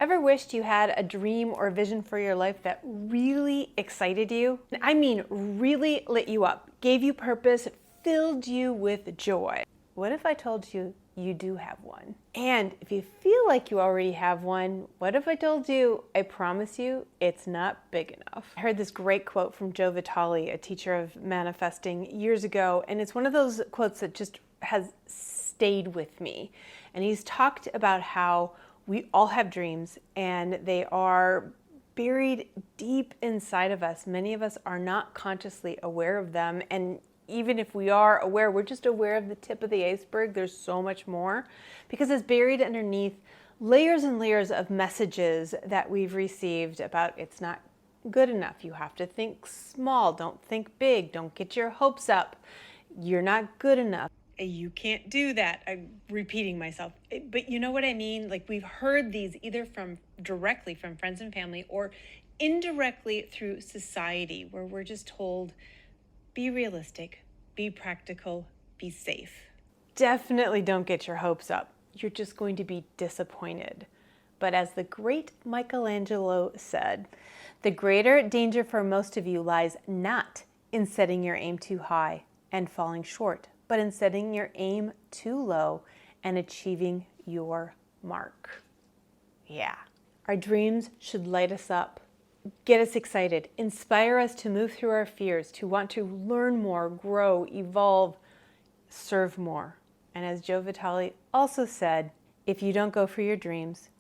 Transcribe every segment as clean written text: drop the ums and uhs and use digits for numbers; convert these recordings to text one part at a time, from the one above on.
Ever wished you had a dream or vision for your life that really excited you? I mean, really lit you up, gave you purpose, filled you with joy. What if I told you you do have one? And if you feel like you already have one, what if I told you, I promise you, it's not big enough? I heard this great quote from Joe Vitale, a teacher of manifesting, years ago, and it's one of those quotes that just has stayed with me. And he's talked about how we all have dreams, and they are buried deep inside of us. Many of us are not consciously aware of them, and even if we are aware, we're just aware of the tip of the iceberg. There's so much more, because it's buried underneath layers and layers of messages that we've received about it's not good enough. You have to think small. Don't think big. Don't get your hopes up. You're not good enough. You can't do that. I'm repeating myself. But you know what I mean? Like, we've heard these either directly from friends and family or indirectly through society, where we're just told, be realistic, be practical, be safe. Definitely don't get your hopes up. You're just going to be disappointed. But as the great Michelangelo said, the greater danger for most of you lies not in setting your aim too high and falling short, but in setting your aim too low and achieving your mark. Yeah, our dreams should light us up, get us excited, inspire us to move through our fears, to want to learn more, grow, evolve, serve more. And as Joe Vitale also said, if you don't go for your dreams,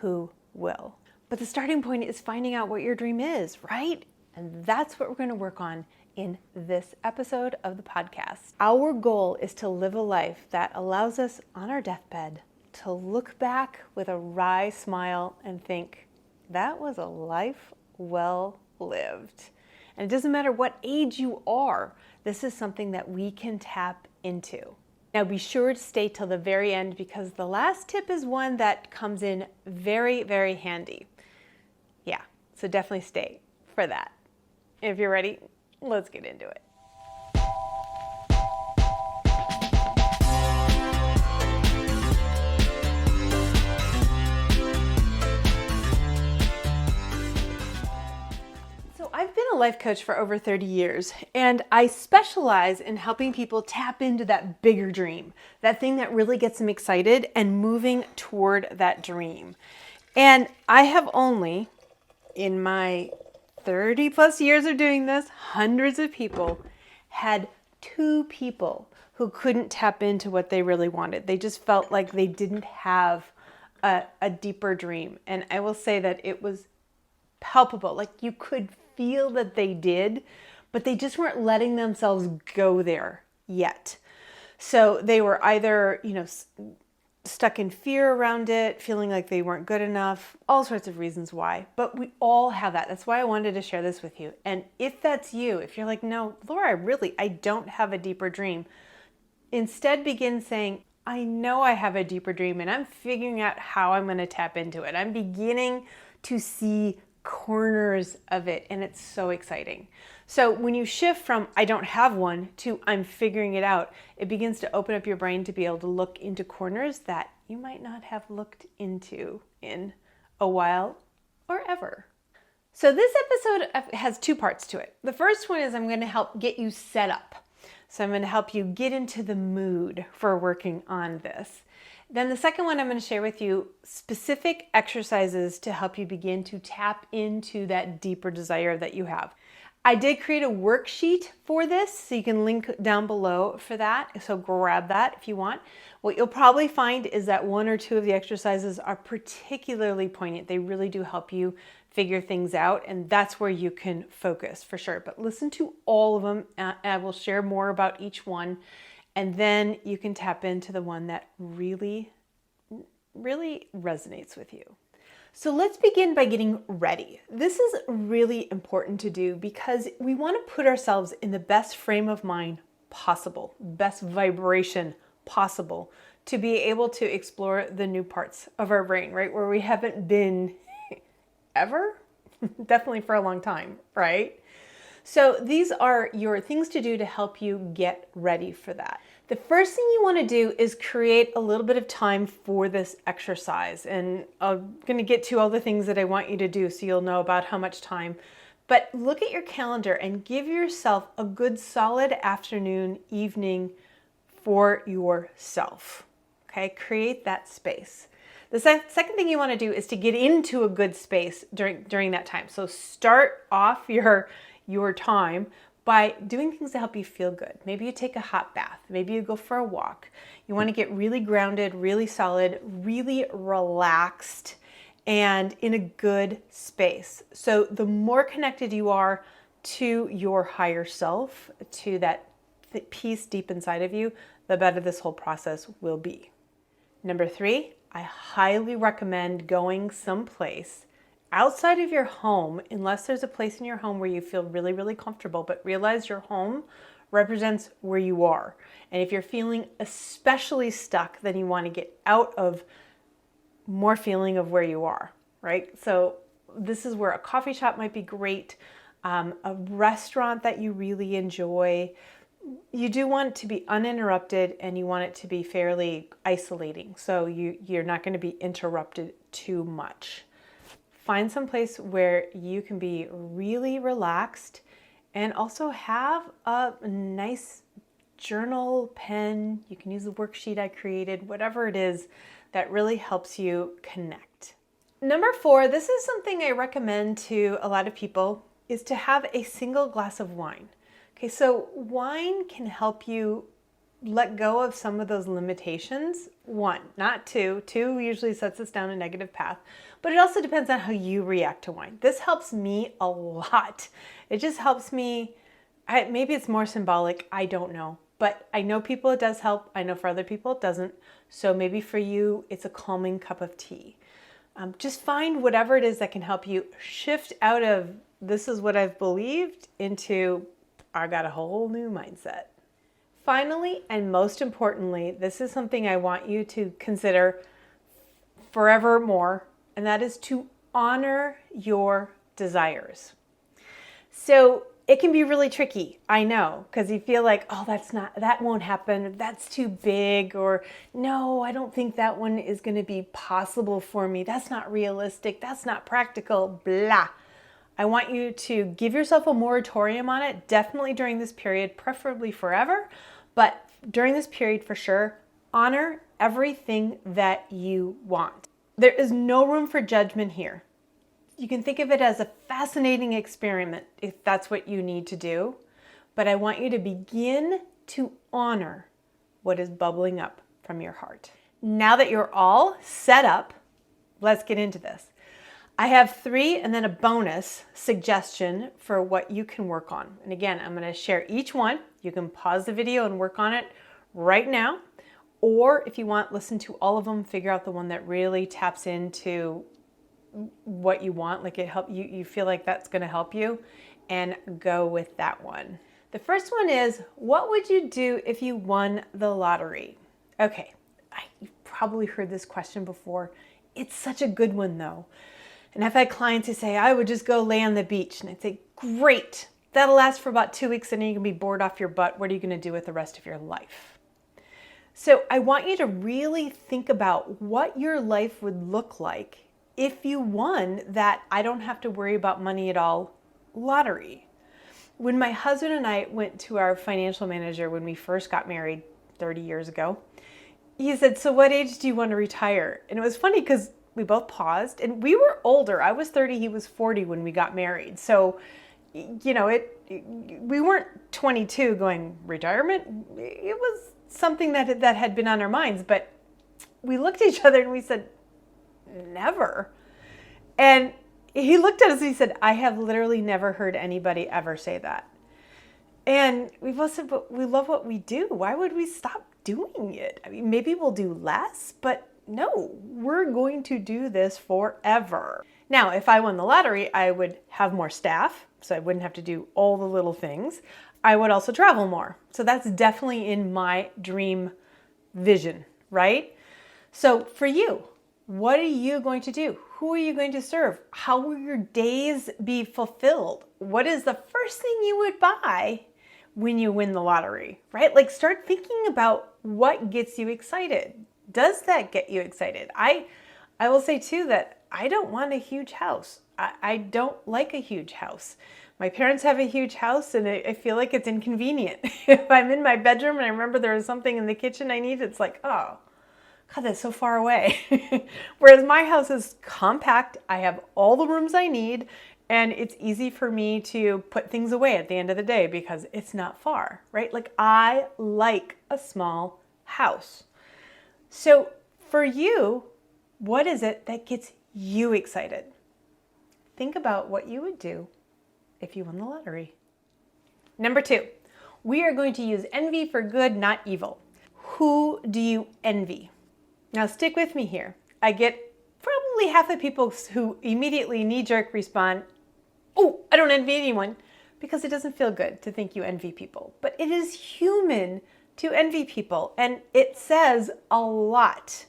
who will? But the starting point is finding out what your dream is, right? And that's what we're going to work on in this episode of the podcast. Our goal is to live a life that allows us on our deathbed to look back with a wry smile and think, that was a life well lived. And it doesn't matter what age you are, this is something that we can tap into. Now be sure to stay till the very end, because the last tip is one that comes in very, very handy. Yeah, so definitely stay for that. If you're ready, let's get into it. So I've been a life coach for over 30 years, and I specialize in helping people tap into that bigger dream, that thing that really gets them excited and moving toward that dream. And I have only, in my 30 plus years of doing this, hundreds of people, had 2 people who couldn't tap into what they really wanted. They just felt like they didn't have a deeper dream. And I will say that it was palpable. Like, you could feel that they did, but they just weren't letting themselves go there yet. So they were either, stuck in fear around it, feeling like they weren't good enough, all sorts of reasons why. But we all have that. That's why I wanted to share this with you. And if that's you, if you're like, no, Laura, I don't have a deeper dream, instead begin saying, I know I have a deeper dream, and I'm figuring out how I'm going to tap into it. I'm beginning to see corners of it, and it's so exciting. So when you shift from I don't have one to I'm figuring it out, it begins to open up your brain to be able to look into corners that you might not have looked into in a while or ever. So this episode has 2 parts to it. The first one is I'm going to help get you set up. So I'm going to help you get into the mood for working on this. Then the second one, I'm going to share with you specific exercises to help you begin to tap into that deeper desire that you have. I did create a worksheet for this, so you can link down below for that. So grab that if you want. What you'll probably find is that 1 or 2 of the exercises are particularly poignant. They really do help you figure things out, and that's where you can focus for sure. But listen to all of them. I will share more about each one. And then you can tap into the one that really, really resonates with you. So let's begin by getting ready. This is really important to do because we want to put ourselves in the best frame of mind possible, best vibration possible, to be able to explore the new parts of our brain, right? Where we haven't been ever, definitely for a long time, right? So these are your things to do to help you get ready for that. The first thing you want to do is create a little bit of time for this exercise. And I'm going to get to all the things that I want you to do so you'll know about how much time. But look at your calendar and give yourself a good solid afternoon, evening for yourself. Okay, create that space. The second thing you want to do is to get into a good space during that time. So start off your time by doing things to help you feel good. Maybe you take a hot bath. Maybe you go for a walk. You want to get really grounded, really solid, really relaxed, and in a good space. So the more connected you are to your higher self, to that peace deep inside of you, the better this whole process will be. Number 3, I highly recommend going someplace outside of your home, unless there's a place in your home where you feel really, really comfortable, but realize your home represents where you are. And if you're feeling especially stuck, then you want to get out of more feeling of where you are, right? So this is where a coffee shop might be great, a restaurant that you really enjoy. You do want it to be uninterrupted and you want it to be fairly isolating. So you're not going to be interrupted too much. Find some place where you can be really relaxed and also have a nice journal, pen. You can use the worksheet I created, whatever it is that really helps you connect. Number 4, this is something I recommend to a lot of people, is to have a single glass of wine. Okay, so wine can help you let go of some of those limitations. 1, not 2. 2 usually sets us down a negative path, but it also depends on how you react to wine. This helps me a lot. It just helps me, maybe it's more symbolic, I don't know, but I know people it does help. I know for other people it doesn't. So maybe for you, it's a calming cup of tea. Just find whatever it is that can help you shift out of this is what I've believed into I got a whole new mindset. Finally, and most importantly, this is something I want you to consider forevermore, and that is to honor your desires. So it can be really tricky, I know, because you feel like, oh, that won't happen, that's too big, or no, I don't think that one is going to be possible for me, that's not realistic, that's not practical, blah. I want you to give yourself a moratorium on it, definitely during this period, preferably forever, but during this period for sure, honor everything that you want. There is no room for judgment here. You can think of it as a fascinating experiment if that's what you need to do, but I want you to begin to honor what is bubbling up from your heart. Now that you're all set up, let's get into this. I have 3 and then a bonus suggestion for what you can work on. And again, I'm going to share each one. You can pause the video and work on it right now. Or if you want, listen to all of them, figure out the one that really taps into what you want, like you feel like that's going to help you, and go with that one. The first one is, what would you do if you won the lottery? Okay, you've probably heard this question before. It's such a good one though. And I've had clients who say, I would just go lay on the beach. And I'd say, great, that'll last for about 2 weeks and then you can be bored off your butt. What are you going to do with the rest of your life? So I want you to really think about what your life would look like if you won that I don't have to worry about money at all lottery. When my husband and I went to our financial manager when we first got married 30 years ago, he said, so what age do you want to retire? And it was funny because we both paused and we were older. I was 30, he was 40 when we got married. So, you know, we weren't 22 going retirement. It was something that had been on our minds, but we looked at each other and we said, never. And he looked at us and he said, I have literally never heard anybody ever say that. And we both said, but we love what we do. Why would we stop doing it? I mean, maybe we'll do less, but no, we're going to do this forever. Now, if I won the lottery, I would have more staff, so I wouldn't have to do all the little things. I would also travel more. So that's definitely in my dream vision, right? So for you, what are you going to do? Who are you going to serve? How will your days be fulfilled? What is the first thing you would buy when you win the lottery, right? Like start thinking about what gets you excited. Does that get you excited? I will say too that I don't want a huge house. I don't like a huge house. My parents have a huge house and I feel like it's inconvenient. If I'm in my bedroom and I remember there was something in the kitchen I need, it's like, oh, God, that's so far away. Whereas my house is compact. I have all the rooms I need and it's easy for me to put things away at the end of the day because it's not far, right? Like I like a small house. So for you, what is it that gets you excited? Think about what you would do if you won the lottery. Number 2, we are going to use envy for good, not evil. Who do you envy? Now stick with me here. I get probably half the people who immediately knee-jerk respond, oh, I don't envy anyone, because it doesn't feel good to think you envy people. But it is human to envy people, and it says a lot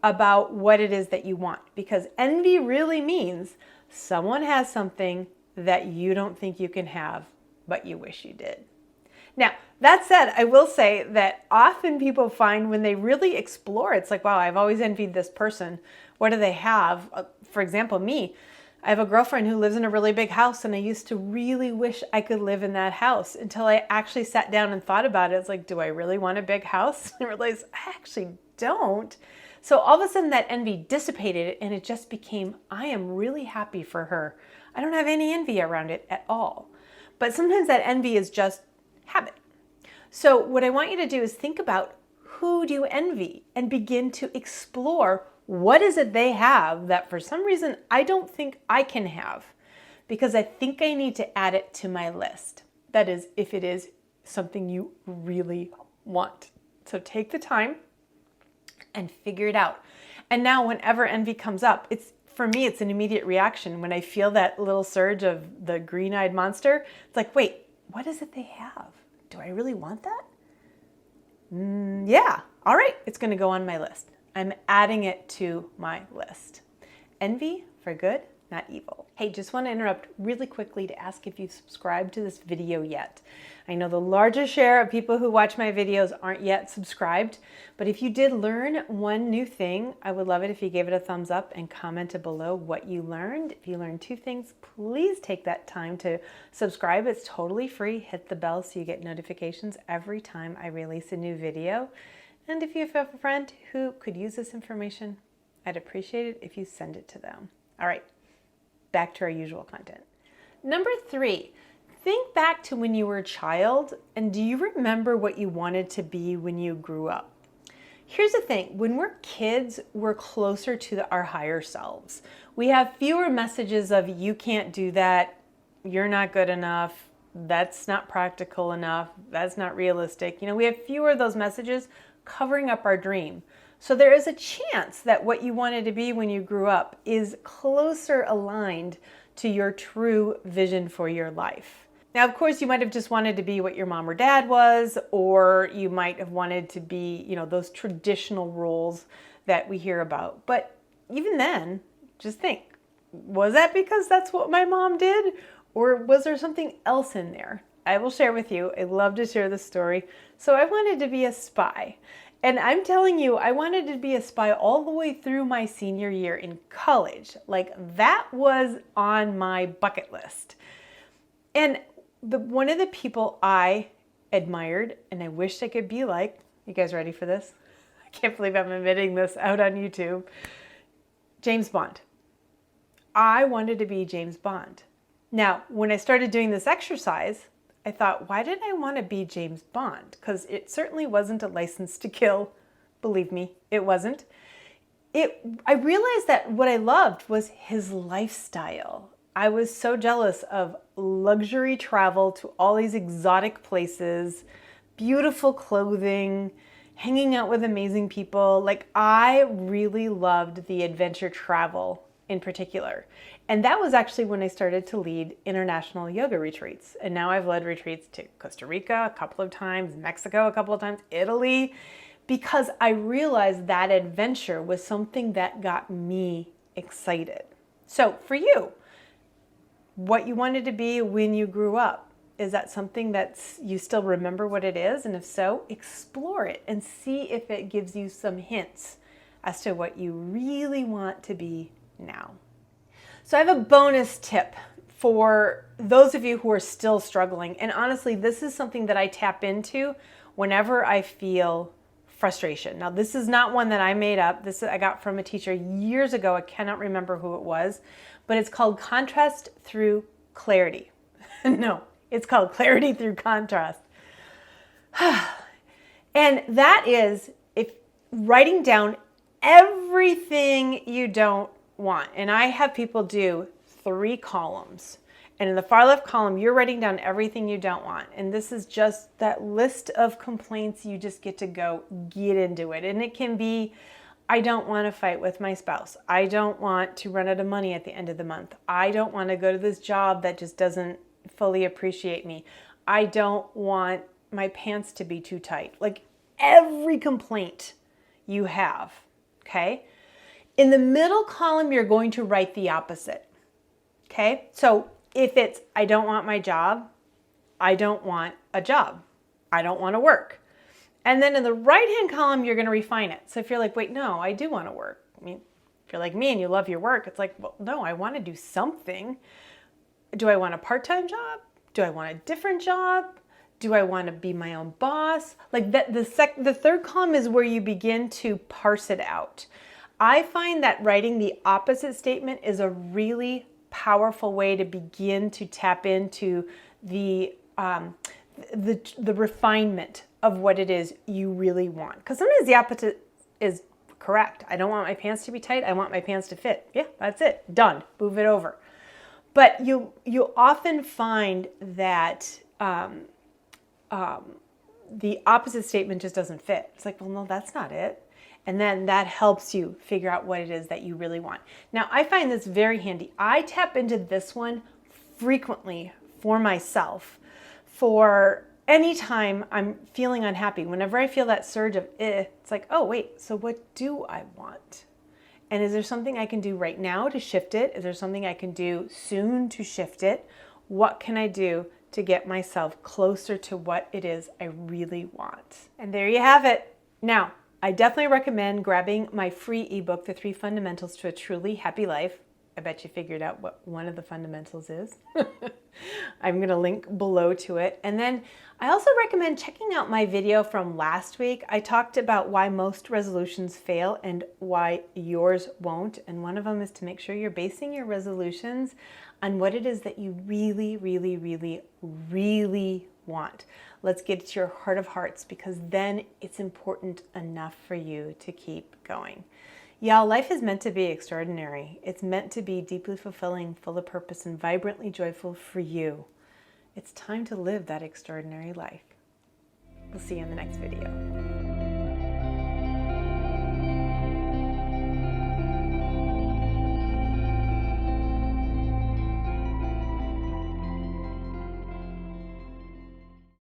about what it is that you want, because envy really means someone has something that you don't think you can have, but you wish you did. Now, that said, I will say that often people find when they really explore, it's like, wow, I've always envied this person. What do they have? For example, me, I have a girlfriend who lives in a really big house, and I used to really wish I could live in that house until I actually sat down and thought about it. It's like, do I really want a big house? And I realized I actually don't. So all of a sudden that envy dissipated and it just became, I am really happy for her. I don't have any envy around it at all. But sometimes that envy is just habit. So what I want you to do is think about who do you envy and begin to explore what is it they have that for some reason I don't think I can have, because I think I need to add it to my list. That is, if it is something you really want. So take the time and figure it out. And now whenever envy comes up, for me, it's an immediate reaction. When I feel that little surge of the green-eyed monster, it's like, wait, what is it they have? Do I really want that? Yeah, all right, it's gonna go on my list. I'm adding it to my list. Envy for good, not evil. Hey, just want to interrupt really quickly to ask if you've subscribed to this video yet. I know the largest share of people who watch my videos aren't yet subscribed, but if you did learn one new thing, I would love it if you gave it a thumbs up and commented below what you learned. If you learned 2 things, please take that time to subscribe. It's totally free. Hit the bell so you get notifications every time I release a new video. And if you have a friend who could use this information, I'd appreciate it if you send it to them. All right, back to our usual content. Number 3, think back to when you were a child, and do you remember what you wanted to be when you grew up? Here's the thing, when we're kids, we're closer to our higher selves. We have fewer messages of you can't do that, you're not good enough, that's not practical enough, that's not realistic. We have fewer of those messages covering up our dream. So there is a chance that what you wanted to be when you grew up is closer aligned to your true vision for your life. Now, of course, you might have just wanted to be what your mom or dad was, or you might have wanted to be, those traditional roles that we hear about. But even then, just think, was that because that's what my mom did? Or was there something else in there? I will share with you. I love to share this story. So I wanted to be a spy. And I'm telling you, I wanted to be a spy all the way through my senior year in college. Like that was on my bucket list. And one of the people I admired and I wished I could be like, you guys ready for this? I can't believe I'm admitting this out on YouTube. James Bond. I wanted to be James Bond. Now, when I started doing this exercise, I thought, why did I want to be James Bond? Because it certainly wasn't a license to kill. Believe me, it wasn't. I realized that what I loved was his lifestyle. I was so jealous of luxury travel to all these exotic places, beautiful clothing, hanging out with amazing people. Like I really loved the adventure travel in particular. And that was actually when I started to lead international yoga retreats. And now I've led retreats to Costa Rica a couple of times, Mexico a couple of times, Italy, because I realized that adventure was something that got me excited. So for you, what you wanted to be when you grew up, is that something that's you still remember what it is? And if so, explore it and see if it gives you some hints as to what you really want to be now. So I have a bonus tip for those of you who are still struggling. And honestly, this is something that I tap into whenever I feel frustration. Now, this is not one that I made up. This I got from a teacher years ago. I cannot remember who it was, but it's called contrast through clarity. No, it's called clarity through contrast. And that is if writing down everything you don't want. And I have people do 3 columns. And in the far left column, you're writing down everything you don't want. And this is just that list of complaints. You just get to go get into it. And it can be, I don't want to fight with my spouse. I don't want to run out of money at the end of the month. I don't want to go to this job that just doesn't fully appreciate me. I don't want my pants to be too tight. Like every complaint you have, okay? In the middle column, you're going to write the opposite, okay? So if it's, I don't want my job, I don't want a job, I don't want to work. And then in the right-hand column, you're going to refine it. So if you're like, wait, no, I do want to work. I mean, if you're like me and you love your work, it's like, well, no, I want to do something. Do I want a part-time job? Do I want a different job? Do I want to be my own boss? Like that, the third column is where you begin to parse it out. I find that writing the opposite statement is a really powerful way to begin to tap into the refinement of what it is you really want. Because sometimes the opposite is correct. I don't want my pants to be tight. I want my pants to fit. Yeah, that's it. Done. Move it over. But you often find that the opposite statement just doesn't fit. It's like, well, no, that's not it. And then that helps you figure out what it is that you really want. Now, I find this very handy. I tap into this one frequently for myself for any time I'm feeling unhappy. Whenever I feel that surge of it's like, oh, wait, so what do I want? And is there something I can do right now to shift it? Is there something I can do soon to shift it? What can I do to get myself closer to what it is I really want? And there you have it. Now, I definitely recommend grabbing my free ebook, The 3 Fundamentals to a Truly Happy Life. I bet you figured out what one of the fundamentals is. I'm going to link below to it. And then I also recommend checking out my video from last week. I talked about why most resolutions fail and why yours won't. And one of them is to make sure you're basing your resolutions on what it is that you really, really, really, really want. Let's get to your heart of hearts, because then it's important enough for you to keep going. Y'all, life is meant to be extraordinary. It's meant to be deeply fulfilling, full of purpose, and vibrantly joyful for you. It's time to live that extraordinary life. We'll see you in the next video.